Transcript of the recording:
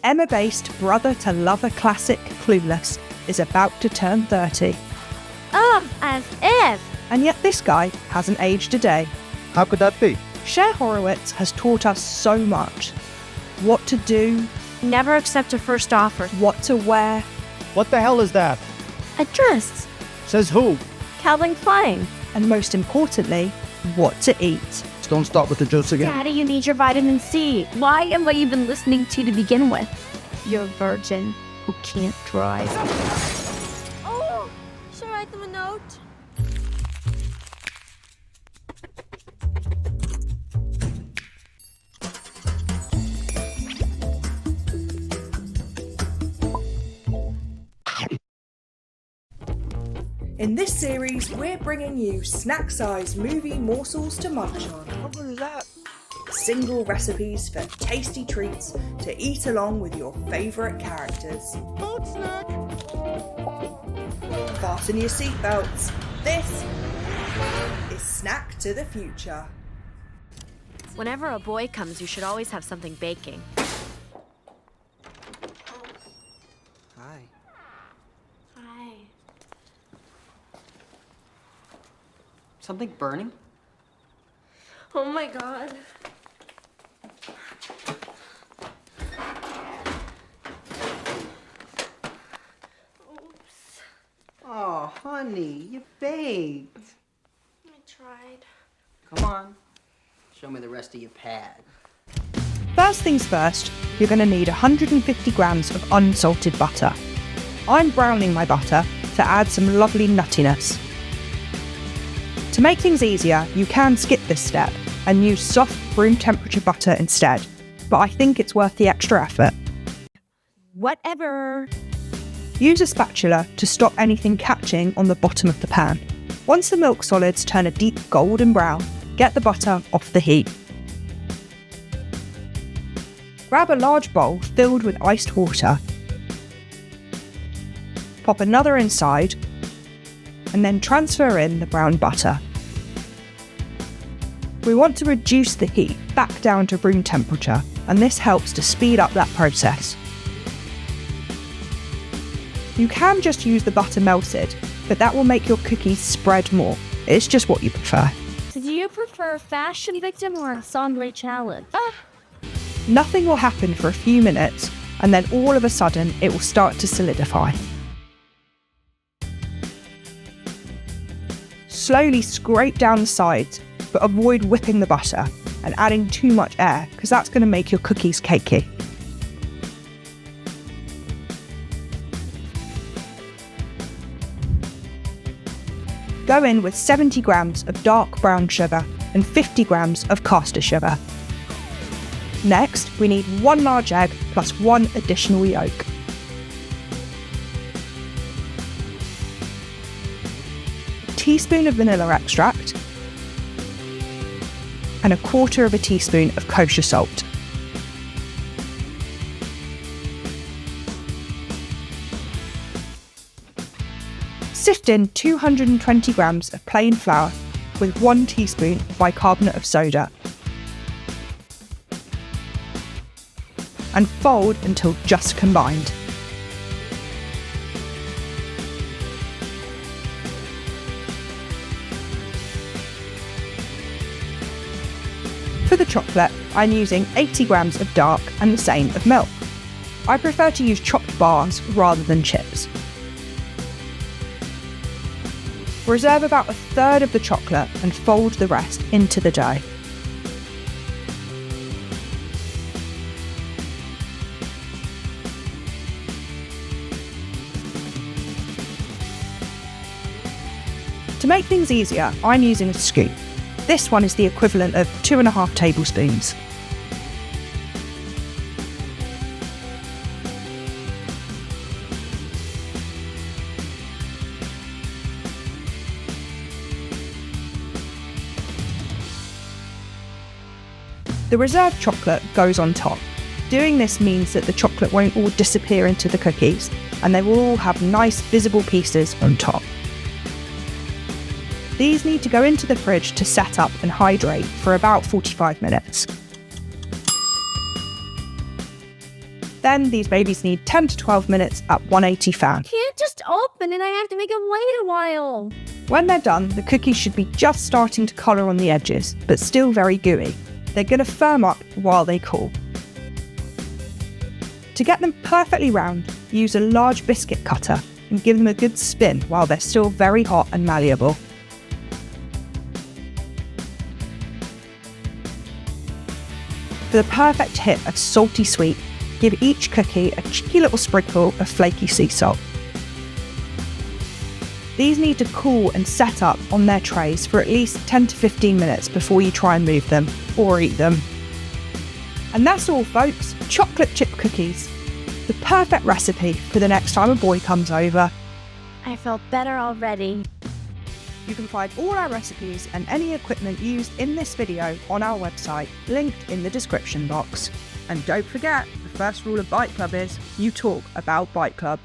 Emma-based brother-to-lover classic Clueless is about to turn 30. Oh, as if! And yet this guy hasn't aged a day. How could that be? Cher Horowitz has taught us so much. What to do, Never accept a first offer. what to wear, What the hell is that? A dress. Says who? Calvin Klein. and most importantly, what to eat. Just don't start with the jokes again. Daddy, you need your vitamin C. Why am I even listening to begin with? You're a virgin who can't drive. Oh, should I write them a note? In this series, we're bringing you snack-sized movie morsels to munch on. What was that? Single recipes for tasty treats to eat along with your favourite characters. Food snack. Fasten your seatbelts. This is Snack to the Future. Whenever a boy comes, you should always have something baking. Hi. Hi. Something burning? Oh my god. Oops, Oh, honey, you baked. I tried. Come on. Show me the rest of your pad. First things first, you're going to need 150 grams of unsalted butter. I'm browning my butter to add some lovely nuttiness. To make things easier, you can skip this step and use soft room temperature butter instead, but I think it's worth the extra effort. Whatever. Use a spatula to stop anything catching on the bottom of the pan. Once the milk solids turn a deep golden brown, get the butter off the heat. Grab a large bowl filled with iced water. Pop another inside, and then transfer in the brown butter. We want to reduce the heat back down to room temperature, and this helps to speed up that process. You can just use the butter melted, but that will make your cookies spread more. It's just what you prefer. So do you prefer fashion victim or ensemble challenge? Nothing will happen for a few minutes, and then all of a sudden it will start to solidify. Slowly scrape down the sides, but avoid whipping the butter and adding too much air, because that's going to make your cookies cakey. Go in with 70 grams of dark brown sugar and 50 grams of caster sugar. Next, we need 1 large egg plus 1 additional yolk. A teaspoon of vanilla extract and 1/4 teaspoon of kosher salt. Sift in 220 grams of plain flour with 1 teaspoon of bicarbonate of soda and fold until just combined. For the chocolate, I'm using 80 grams of dark and the same of milk. I prefer to use chopped bars rather than chips. Reserve about 1/3 of the chocolate and fold the rest into the dough. To make things easier, I'm using a scoop. This one is the equivalent of 2.5 tablespoons. The reserved chocolate goes on top. Doing this means that the chocolate won't all disappear into the cookies, and they will all have nice visible pieces on top. These need to go into the fridge to set up and hydrate for about 45 minutes. Then these babies need 10 to 12 minutes at 180 fan. Can't just open and I have to make them wait a while. When they're done, the cookies should be just starting to colour on the edges, but still very gooey. They're going to firm up while they cool. To get them perfectly round, use a large biscuit cutter and give them a good spin while they're still very hot and malleable. For the perfect hit of salty sweet, give each cookie a cheeky little sprinkle of flaky sea salt. These need to cool and set up on their trays for at least 10 to 15 minutes before you try and move them or eat them. And that's all, folks. Chocolate chip cookies. The perfect recipe for the next time a boy comes over. I felt better already. You can find all our recipes and any equipment used in this video on our website, linked in the description box. And don't forget, the first rule of Bite Club is you talk about Bite Club.